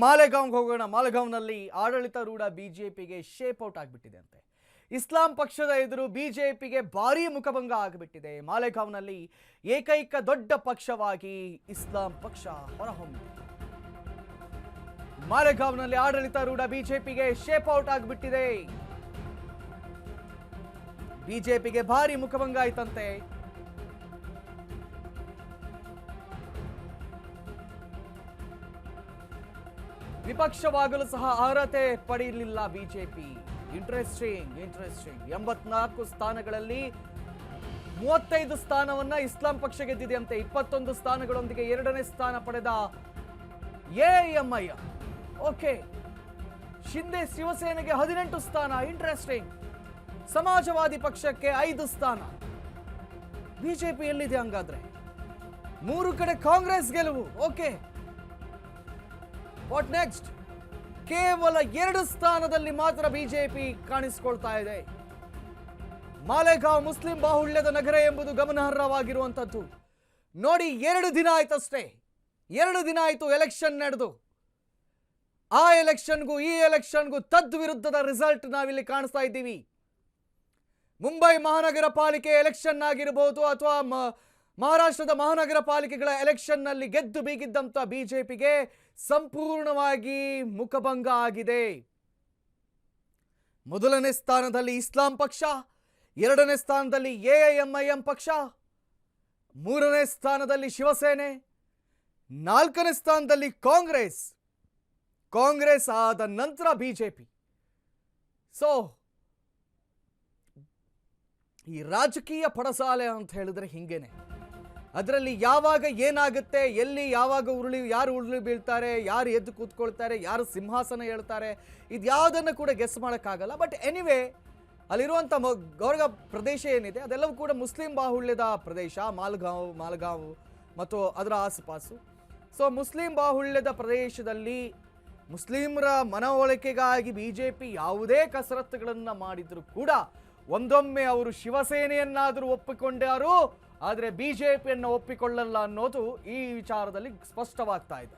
ಮಾಲೆಗಾಂವ್ಗೆ ಹೋಗೋಣ. ಮಾಲೆಗಾಂವ್ನಲ್ಲಿ ಆಡಳಿತಾರೂಢ ಬಿಜೆಪಿಗೆ ಶೇಪ್ ಔಟ್ ಆಗಿಬಿಟ್ಟಿದೆ ಅಂತೆ. ಇಸ್ಲಾಂ ಪಕ್ಷದ ಎದುರು ಬಿಜೆಪಿಗೆ ಭಾರೀ ಮುಖಭಂಗ ಆಗಿಬಿಟ್ಟಿದೆ. ಮಾಲೆಗಾಂವ್ನಲ್ಲಿ ಏಕೈಕ ದೊಡ್ಡ ಪಕ್ಷವಾಗಿ ಇಸ್ಲಾಂ ಪಕ್ಷ ಹೊರಹೊಮ್ಮಿದೆ. ಮಾಲೆಗಾಂವ್ನಲ್ಲಿ ಆಡಳಿತಾರೂಢ ಬಿಜೆಪಿಗೆ ಶೇಪ್ ಔಟ್ ಆಗಿಬಿಟ್ಟಿದೆ. ಬಿಜೆಪಿಗೆ ಭಾರೀ ಮುಖಭಂಗ ಆಯ್ತಂತೆ. ವಿಪಕ್ಷವಾಗಲು ಸಹ ಅರ್ಹತೆ ಪಡೆಯಲಿಲ್ಲ ಬಿಜೆಪಿ. ಇಂಟ್ರೆಸ್ಟಿಂಗ್ 84 ಸ್ಥಾನಗಳಲ್ಲಿ 35 ಸ್ಥಾನವನ್ನ ಇಸ್ಲಾಂ ಪಕ್ಷ ಗೆದ್ದಿದೆ ಅಂತೆ. 21 ಸ್ಥಾನಗಳೊಂದಿಗೆ ಎರಡನೇ ಸ್ಥಾನ ಪಡೆದ ಎಎಂಐಎಂ. ಓಕೆ, ಶಿಂದೆ ಶಿವಸೇನೆಗೆ 18 ಸ್ಥಾನ. ಇಂಟ್ರೆಸ್ಟಿಂಗ್. ಸಮಾಜವಾದಿ ಪಕ್ಷಕ್ಕೆ 5 ಸ್ಥಾನ. ಬಿಜೆಪಿ ಎಲ್ಲಿದೆ ಹಂಗಾದ್ರೆ? 3 ಕಡೆ ಕಾಂಗ್ರೆಸ್ ಗೆಲುವು. Okay, what next? ಕೇವಲ 2 ಸ್ಥಾನದಲ್ಲಿ ಮಾತ್ರ ಬಿಜೆಪಿ ಕಾಣಿಸಿಕೊಳ್ತಾ ಇದೆ. ಮಾಲೆಗಾಂವ್ ಮುಸ್ಲಿಂ ಬಾಹುಳ್ಯದ ನಗರ ಎಂಬುದು ಗಮನಾರ್ಹವಾಗಿರುವಂಥದ್ದು. ನೋಡಿ, 2 ದಿನ ಆಯ್ತಷ್ಟೇ. 2 ದಿನ ಆಯ್ತು ಎಲೆಕ್ಷನ್ ನಡೆದು. ಆ ಎಲೆಕ್ಷನ್ಗೂ ಈ ಎಲೆಕ್ಷನ್ಗೂ ತದ್ವಿರುದ್ಧದ ರಿಸಲ್ಟ್ ನಾವಿಲ್ಲಿ ಕಾಣಿಸ್ತಾ ಇದ್ದೀವಿ. ಮುಂಬೈ ಮಹಾನಗರ ಪಾಲಿಕೆ ಎಲೆಕ್ಷನ್ ಆಗಿರಬಹುದು ಅಥವಾ ಮಹಾರಾಷ್ಟ್ರದ ಮಹಾನಗರ ಪಾಲಿಕೆಗಳ ಎಲೆಕ್ಷನ್ ನಲ್ಲಿ ಗೆದ್ದು ಬೀಗಿದ್ದಂತ ಬಿಜೆಪಿಗೆ ಸಂಪೂರ್ಣವಾಗಿ ಮುಖಭಂಗ ಆಗಿದೆ. ಮೊದಲನೇ ಸ್ಥಾನದಲ್ಲಿ ಇಸ್ಲಾಂ ಪಕ್ಷ, 2ನೇ ಸ್ಥಾನದಲ್ಲಿ ಎಐಎಂಐಎಂ ಪಕ್ಷ, 3ನೇ ಸ್ಥಾನದಲ್ಲಿ ಶಿವಸೇನೆ, 4ನೇ ಸ್ಥಾನದಲ್ಲಿ ಕಾಂಗ್ರೆಸ್ ಆದ ನಂತರ ಬಿಜೆಪಿ. ಸೊ ಈ ರಾಜಕೀಯ ಪಡಸಾಲೆ ಅಂತ ಹೇಳಿದ್ರೆ ಹಿಂಗೇನೆ. ಅದರಲ್ಲಿ ಯಾವಾಗ ಏನಾಗುತ್ತೆ, ಎಲ್ಲಿ ಯಾವಾಗ ಯಾರು ಉರುಳಿ ಬೀಳ್ತಾರೆ, ಯಾರು ಎದ್ದು ಕೂತ್ಕೊಳ್ತಾರೆ, ಯಾರು ಸಿಂಹಾಸನ ಹೇಳ್ತಾರೆ, ಇದು ಯಾವುದನ್ನು ಕೂಡ ಗೆಸ್ ಮಾಡೋಕ್ಕಾಗಲ್ಲ. ಬಟ್ ಎನಿವೇ, ಅಲ್ಲಿರುವಂಥ ಗೌರವ ಪ್ರದೇಶ ಏನಿದೆ ಅದೆಲ್ಲವೂ ಕೂಡ ಮುಸ್ಲಿಂ ಬಾಹುಳ್ಯದ ಪ್ರದೇಶ. ಮಾಲೆಗಾಂವ್ ಮತ್ತು ಅದರ ಆಸುಪಾಸು. ಸೊ ಮುಸ್ಲಿಂ ಬಾಹುಳ್ಯದ ಪ್ರದೇಶದಲ್ಲಿ ಮುಸ್ಲಿಮರ ಮನವೊಲಿಕೆಗಾಗಿ ಬಿಜೆಪಿ ಯಾವುದೇ ಕಸರತ್ತುಗಳನ್ನು ಮಾಡಿದರೂ ಕೂಡ ಒಂದೊಮ್ಮೆ ಅವರು ಶಿವಸೇನೆಯನ್ನಾದರೂ ಒಪ್ಪಿಕೊಂಡಾರು, ಆದರೆ ಬಿಜೆಪಿಯನ್ನು ಒಪ್ಪಿಕೊಳ್ಳಲ್ಲ ಅನ್ನೋದು ಈ ವಿಚಾರದಲ್ಲಿ ಸ್ಪಷ್ಟವಾಗ್ತಾ ಇದೆ.